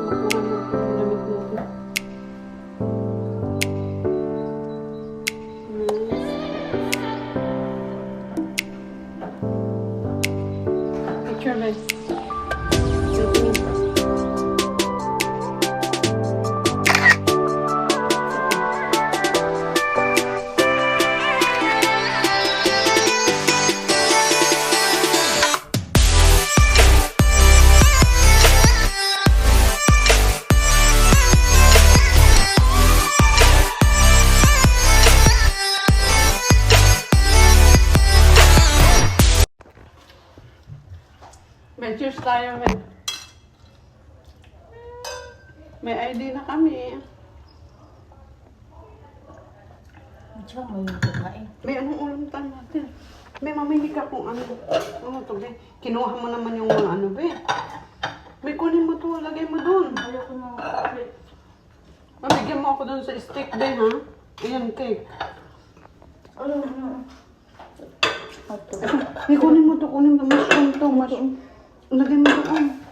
makuha natin yung damit natin. Picture ba? May cheers tayo, men. May ID na kami. Diyan mo yung kakain. May anong ulam tayo natin? May mamili ka kung ano. Ano to, be? Kinuha mo naman yung mga ano, be. May kunin mo to, lagay mo dun. Ayoko na. Mabigyan mo ako dun sa steak, be, ha? Ayan, cake. Ano? May kunin mo to, mushroom to, mushroom. Lagay mo doon.